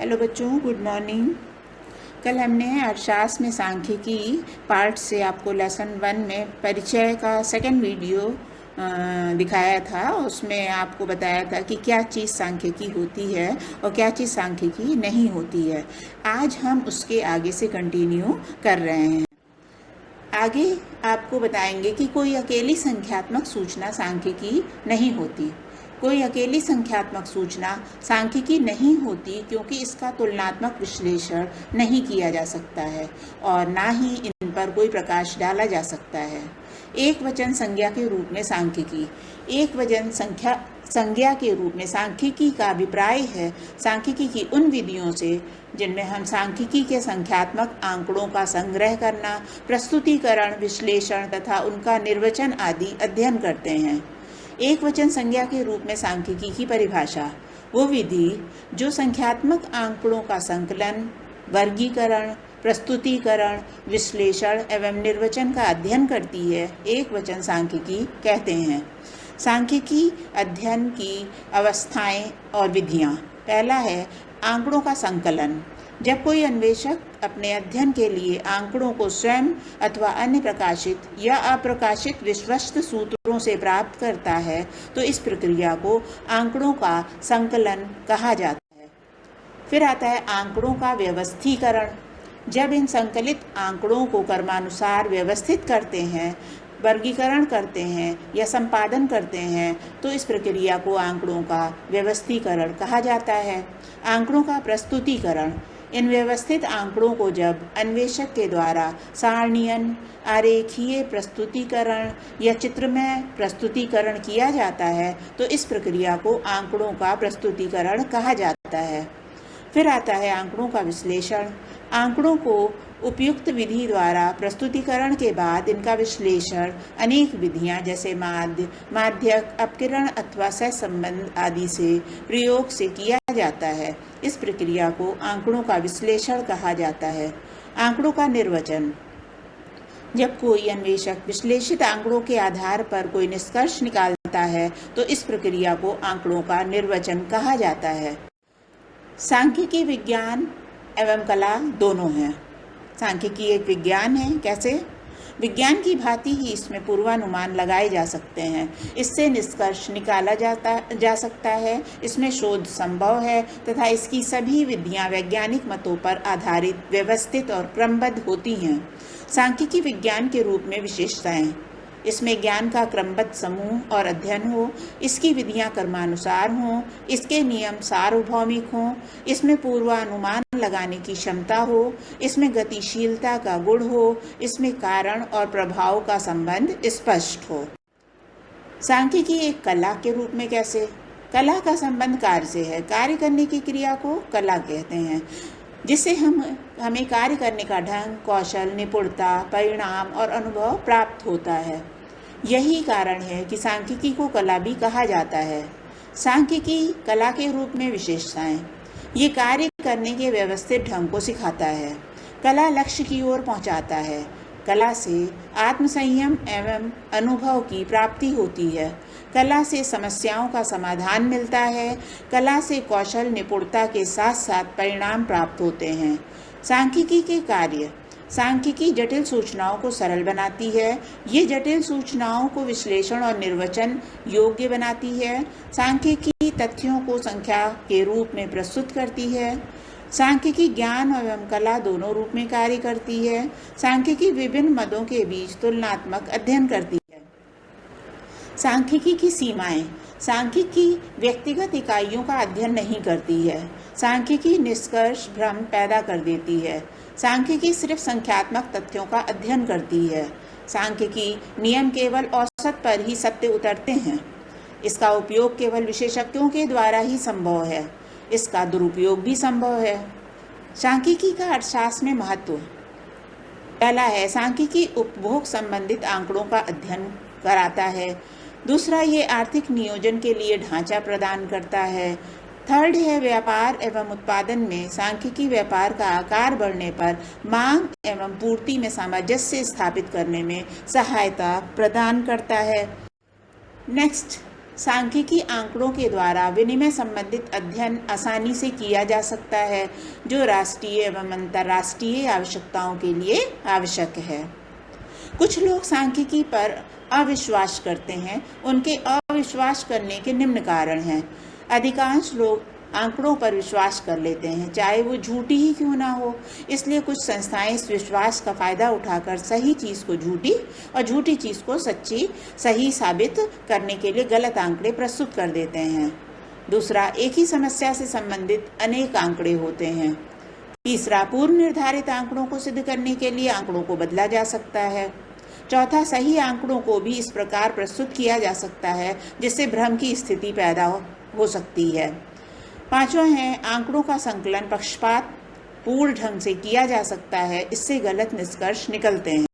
Hello बच्चों, good morning. कल हमने अर्थशास्त्र में सांख्यिकी पार्ट से आपको लेसन 1 में परिचय का सेकंड वीडियो दिखाया था। उसमें आपको बताया था कि क्या चीज़ सांख्यिकी होती है और क्या चीज़ सांख्यिकी नहीं होती है। आज हम उसके आगे से कंटिन्यू कर रहे हैं। आगे आपको बताएंगे कि कोई अकेली संख्यात्मक सूचना सांख्यिकी नहीं होती। कोई अकेली संख्यात्मक सूचना सांख्यिकी नहीं होती क्योंकि इसका तुलनात्मक विश्लेषण नहीं किया जा सकता है और ना ही इन पर कोई प्रकाश डाला जा सकता है। एक वचन संज्ञा के रूप में सांख्यिकी। एक वचन संज्ञा के रूप में सांख्यिकी का अभिप्राय है सांख्यिकी की उन विधियों से जिनमें हम सांख्यिकी के संख्यात्मक आंकड़ों का संग्रह करना, प्रस्तुतिकरण, विश्लेषण तथा उनका निर्वचन आदि अध्ययन करते हैं। एक वचन संज्ञा के रूप में सांख्यिकी की परिभाषा: वो विधि जो संख्यात्मक आंकड़ों का संकलन, वर्गीकरण, प्रस्तुतिकरण, विश्लेषण एवं निर्वचन का अध्ययन करती है, एक वचन सांख्यिकी कहते हैं। सांख्यिकी अध्ययन की अवस्थाएं और विधियां। पहला है आंकड़ों का संकलन। जब कोई अन्वेषक अपने अध्ययन के लिए आंकड़ों को स्वयं अथवा अन्य प्रकाशित या अप्रकाशित विश्वस्त सूत्रों से प्राप्त करता है तो इस प्रक्रिया को आंकड़ों का संकलन कहा जाता है। फिर आता है आंकड़ों का व्यवस्थीकरण। जब इन संकलित आंकड़ों को क्रमानुसार व्यवस्थित करते हैं, वर्गीकरण करते हैं या संपादन करते हैं तो इस प्रक्रिया को आंकड़ों का व्यवस्थीकरण कहा जाता है। आंकड़ों का प्रस्तुतिकरण। इन व्यवस्थित आंकड़ों को जब अन्वेषक के द्वारा सारणीयन, आरेखीय प्रस्तुतिकरण या चित्रमय प्रस्तुतिकरण किया जाता है तो इस प्रक्रिया को आंकड़ों का प्रस्तुतिकरण कहा जाता है। फिर आता है आंकड़ों का विश्लेषण। आंकड़ों को उपयुक्त विधि द्वारा प्रस्तुतिकरण के बाद इनका विश्लेषण अनेक विधियां जैसे माध्यक, अपकिरण अथवा सहसंबंध आदि से प्रयोग से किया जाता है। इस प्रक्रिया को आंकड़ों का विश्लेषण कहा जाता है। आंकड़ों का निर्वचन। जब कोई अन्वेषक विश्लेषित आंकड़ों के आधार पर कोई निष्कर्ष निकालता है तो इस प्रक्रिया को आंकड़ों का निर्वचन कहा जाता है। सांख्यिकी विज्ञान एवं कला दोनों हैं। सांख्यिकी एक विज्ञान है। कैसे? विज्ञान की भांति ही इसमें पूर्वानुमान लगाए जा सकते हैं, इससे निष्कर्ष निकाला जा सकता है, इसमें शोध संभव है तथा इसकी सभी विधियां वैज्ञानिक मतों पर आधारित, व्यवस्थित और क्रमबद्ध होती हैं। सांख्यिकी विज्ञान के रूप में विशेषताएं: इसमें ज्ञान का क्रमबद्ध समूह और अध्ययन हो, इसकी विधियां क्रमानुसार हों, इसके नियम सार्वभौमिक हों, इसमें पूर्वानुमान लगाने की क्षमता हो, इसमें गतिशीलता का गुण हो, इसमें कारण और प्रभाव का संबंध स्पष्ट हो। सांख्यिकी एक कला के रूप में कैसे? कला का संबंध कार्य से है। कार्य करने की क्रिया को कला कहते हैं, जिससे हमें कार्य करने का ढंग, कौशल, निपुणता, परिणाम और अनुभव प्राप्त होता है। यही कारण है कि सांख्यिकी को कला भी कहा जाता है। सांख्यिकी कला के रूप में विशेषताएं: ये कार्य करने के व्यवस्थित ढंग को सिखाता है। कला लक्ष्य की ओर पहुंचाता है। कला से आत्मसंयम एवं अनुभव की प्राप्ति होती है। कला से समस्याओं का समाधान मिलता है। कला से कौशल, निपुणता के साथ साथ परिणाम प्राप्त होते हैं। सांख्यिकी के कार्य: सांख्यिकी जटिल सूचनाओं को सरल बनाती है। ये जटिल सूचनाओं को विश्लेषण और निर्वचन योग्य बनाती है। सांख्यिकी तथ्यों को संख्या के रूप में प्रस्तुत करती है। सांख्यिकी ज्ञान एवं कला दोनों रूप में कार्य करती है। सांख्यिकी विभिन्न मदों के बीच तुलनात्मक अध्ययन करती है। सांख्यिकी की सीमाएं: सांख्यिकी व्यक्तिगत इकाइयों का अध्ययन नहीं करती है। सांख्यिकी निष्कर्ष भ्रम पैदा कर देती है। सांख्यिकी सिर्फ संख्यात्मक तथ्यों का अध्ययन करती है। सांख्यिकी नियम केवल औसत पर ही सत्य उतरते हैं। इसका उपयोग केवल विशेषज्ञों के द्वारा ही संभव है। इसका दुरुपयोग भी संभव है। सांख्यिकी का अर्थशास्त्र में महत्व: पहला है सांख्यिकी उपभोग संबंधित आंकड़ों का अध्ययन कराता है। दूसरा, ये आर्थिक नियोजन के लिए ढांचा प्रदान करता है। थर्ड है व्यापार एवं उत्पादन में सांख्यिकी व्यापार का आकार बढ़ने पर मांग एवं पूर्ति में सामंजस्य स्थापित करने में सहायता प्रदान करता है। नेक्स्ट, सांख्यिकी आंकड़ों के द्वारा विनिमय संबंधित अध्ययन आसानी से किया जा सकता है, जो राष्ट्रीय एवं अंतर्राष्ट्रीय आवश्यकताओं के लिए आवश्यक है। कुछ लोग सांख्यिकी पर अविश्वास करते हैं। उनके अविश्वास करने के निम्न कारण हैं। अधिकांश लोग आंकड़ों पर विश्वास कर लेते हैं, चाहे वो झूठी ही क्यों ना हो। इसलिए कुछ संस्थाएं इस विश्वास का फ़ायदा उठाकर सही चीज़ को झूठी और झूठी चीज़ को सही साबित करने के लिए गलत आंकड़े प्रस्तुत कर देते हैं। दूसरा, एक ही समस्या से संबंधित अनेक आंकड़े होते हैं। तीसरा, पूर्व निर्धारित आंकड़ों को सिद्ध करने के लिए आंकड़ों को बदला जा सकता है। चौथा, सही आंकड़ों को भी इस प्रकार प्रस्तुत किया जा सकता है जिससे भ्रम की स्थिति पैदा हो सकती है। पांचवा है, आंकड़ों का संकलन पक्षपात पूर्ण ढंग से किया जा सकता है। इससे गलत निष्कर्ष निकलते हैं।